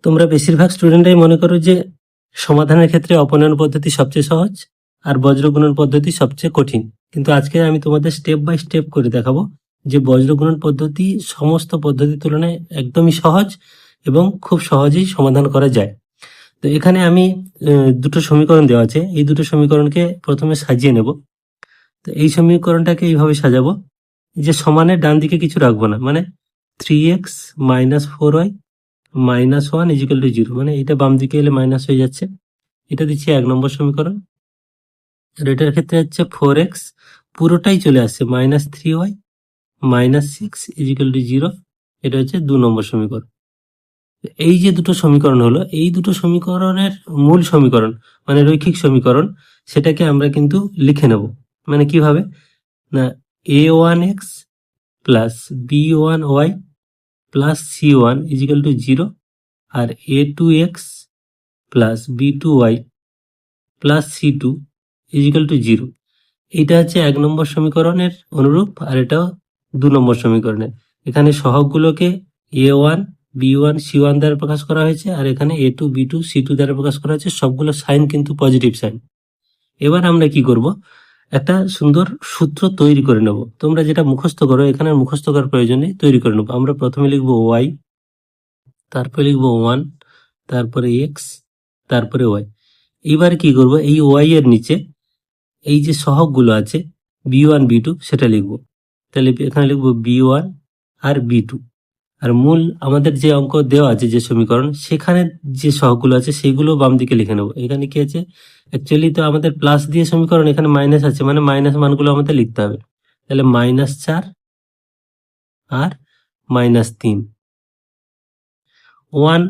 তোমরা বেশিরভাগ স্টুডেন্টরাই মনে করো যে সমাধানের ক্ষেত্রে অপনয়ন পদ্ধতি সবচেয়ে সহজ আর বজ্রগুণন পদ্ধতি সবচেয়ে কঠিন, কিন্তু আজকে আমি তোমাদের স্টেপ বাই স্টেপ করে দেখাবো যে বজ্রগুণন পদ্ধতি সমস্ত পদ্ধতির তুলনায় একদমই সহজ এবং খুব সহজেই সমাধান করা যায়। তো এখানে আমি দুটো সমীকরণ দেওয়া আছে, এই দুটো সমীকরণকে প্রথমে সাজিয়ে নেব। তো এই সমীকরণটাকে এইভাবে সাজাবো যে সমানের ডান দিকে কিছু রাখবো না, মানে 3x - 4y - 1 = 0, মানে এটা বাম দিকে এলে মাইনাস হয়ে যাচ্ছে। এটা দিচ্ছি 1 নম্বর সমীকরণ। আর এটার ক্ষেত্রে হচ্ছে 4x পুরোটাই চলে আসছে -3y - 6 = 0, এটা হচ্ছে 2 নম্বর সমীকরণ। এই যে দুটো সমীকরণ হলো, এই দুটো সমীকরণের মূল সমীকরণ মানে রৈখিক সমীকরণ, সেটাকে আমরা কিন্তু লিখে নেব। মানে কিভাবে না, a1x + b1y + c1 = 0 আর a2x + b2y + c2 = 0। এইটা হচ্ছে 1 নম্বর সমীকরণের অনুরূপ, আর এটাও 2 নম্বর সমীকরণের। এখানে সহগগুলোকে a1 b1 c1 দ্বারা প্রকাশ করা হয়েছে, আর এখানে a2 b2 c2 দ্বারা প্রকাশ করা হয়েছে। সবগুলো সাইন কিন্তু পজিটিভ সাইন। এবার আমরা কি করব, একটা সুন্দর সূত্র তৈরি করে নেব। তোমরা যেটা মুখস্থ করো, এখানে মুখস্থ করার প্রয়োজন নেই, তৈরি করে নেব। আমরা প্রথমে লিখব y, তারপরে লিখব 1, তারপরে x, তারপরে y। এবার কি করব, এই y এর নিচে এই যে সহগগুলো আছে b1 b2 সেটা লিখব। তাহলে এখানে লিখব b1 আর b2। আর মূল আমাদের যে অঙ্ক দেওয়া আছে, যে সমীকরণ, সেখানে যে সহগগুলো আছে সেগুলো বাম দিকে লিখে নেব। এখানে কি আছে, অ্যাকচুয়ালি তো আমাদের প্লাস দিয়ে সমীকরণ, এখানে মাইনাস আছে, মানে মাইনাস মানগুলো আমাদের লিখতে হবে। তাহলে -4 আর -3। 1,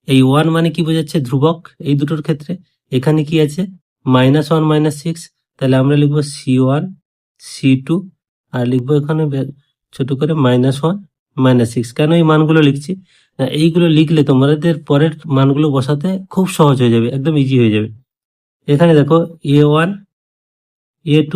এই 1 মানে কি বোঝাচ্ছে, ধ্রুবক এই দুটোর ক্ষেত্রে। এখানে কি আছে, -1 - 6, তাহলে আমরা লিখবো c1 c2, আর লিখবো এখানে ছোট করে -1 - 6। কেন এই মানগুলো লিখছি না, এইগুলো লিখলে তোমাদের পরের মানগুলো বসাতে খুব সহজ হয়ে যাবে, একদম ইজি হয়ে যাবে। এখানে দেখো a1 a2,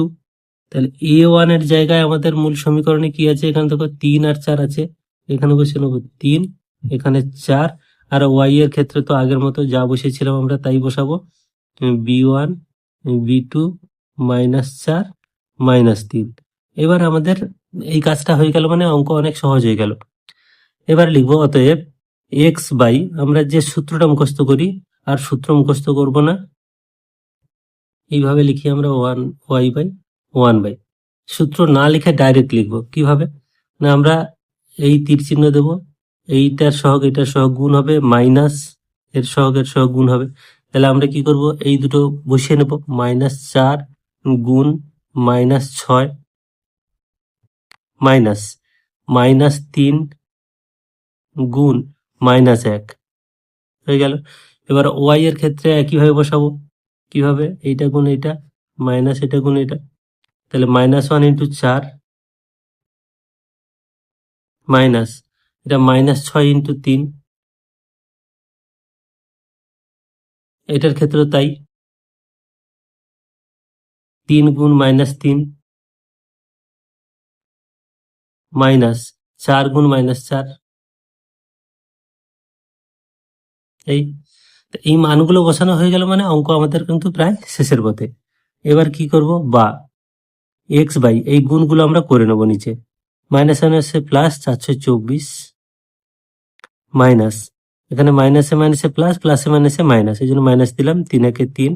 তাহলে a1 এর জায়গায় আমাদের মূল সমীকরণে কি আছে, এখানে দেখো 3 আর 4 আছে, এখানে বসে নেবো 3, এখানে 4, আর y এর ক্ষেত্রে তো আগের মতো যা বসেছিলাম আমরা তাই বসাবো, b1 b2 -4 -3। এবার আমাদের এই কাজটা হয়ে গেল, মানে অঙ্ক অনেক সহজ হয়ে গেল। এবার লিখবো অতএব x বাই, আমরা যে সূত্রটা মুখস্থ করি আর সূত্র মুখস্থ করব না, এইভাবে লিখি আমরা 1y/1, সূত্র না লিখে ডাইরেক্ট লিখবো। কিভাবে না, আমরা এই তীর চিহ্ন দেব, এইটার সহগ এটার সহগ গুণ হবে, মাইনাস এর সহগ এর সহগ গুণ হবে। তাহলে আমরা কি করব, এই দুটো বসিয়ে নেব, -4 গুণ -6 মাইনাস -3 গুণ -1 হয়ে গেল। এবার ওয়াই এর ক্ষেত্রে একইভাবে বসাবো। কিভাবে, এইটা গুণ এইটা মাইনাস এটা গুণ এটা, তাহলে -1 × 4 মাইনাস এটা -6 × 3, এটার ক্ষেত্রেও তাই, 3 গুণ -3 মাইনাস 4 গুণ -4। এই মানগুলো বসানো হয়ে গেল, মানে অঙ্ক আমাদের কিন্তু প্রায় শেষের পথে। এবার কি করব, বা এক্স বাই, এই গুণগুলো আমরা করে নেব নিচে, -1 প্লাস 424 মাইনাস, এখানে মাইনাসে মাইনাসে প্লাস, প্লাসে মাইনাসে মাইনাস, এই জন্য মাইনাস দিলাম, 3 একে 3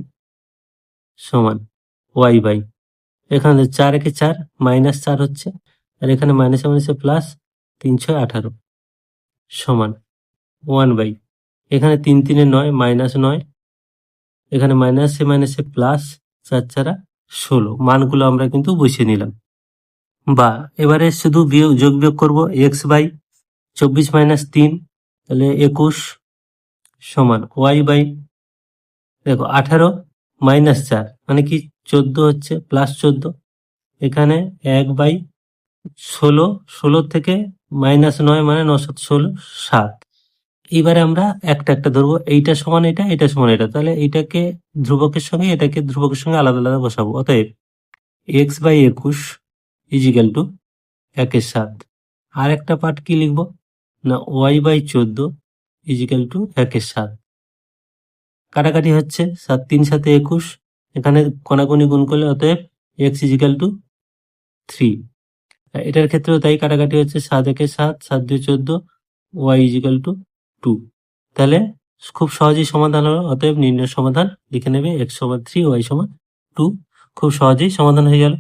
সমান ওয়াই বাই, এখানে 4 একে 4 -4 হচ্ছে, আর এখানে মাইনাসে মাইনাসে প্লাস, 3 × 6 = 18 সমান 1 বাই, এখানে 3 3 9 -9, এখানে মাইনাসে মাইনাসে প্লাস, 4 4 16, মানগুলো আমরা কিন্তু বসিয়ে নিলাম। বা এবারে শুধু যোগ বিয়োগ করবো, এক্স বাই 24 - 3, তাহলে 21 সমান ওয়াই বাই, দেখো 18 - 4 মানে কি 14 হচ্ছে, +14, এখানে 1/16, 16 থেকে -9 মানে 9 7 16 7। এইবারে আমরা একটা একটা ধরবো, এইটা সমান এটা, এটা সমান এটা, তাহলে এইটাকে ধ্রুবকের সঙ্গে এটাকে ধ্রুবকের সঙ্গে আলাদা আলাদা বসাবো। অতএব x/21 = 1/7। আর একটা পার্ট কি লিখবো না, y/14 ইজিক্যাল টু 1/7। কাটাকাটি হচ্ছে 7 3 7 21, এখানে কোনাকুনি গুণ করলে অতএব x ইজিক্যাল টু 3। এটার ক্ষেত্রেও তাই, কাটাকাটি হচ্ছে 7 1 7, 7 2 14, y ইজিক্যাল টু 2। তাহলে খুব সহজেই সমাধান হলো। অতএব নির্ণয় সমাধান লিখে নেবে x সমান 3, y সমান 2। খুব সহজেই সমাধান হয়ে গেল।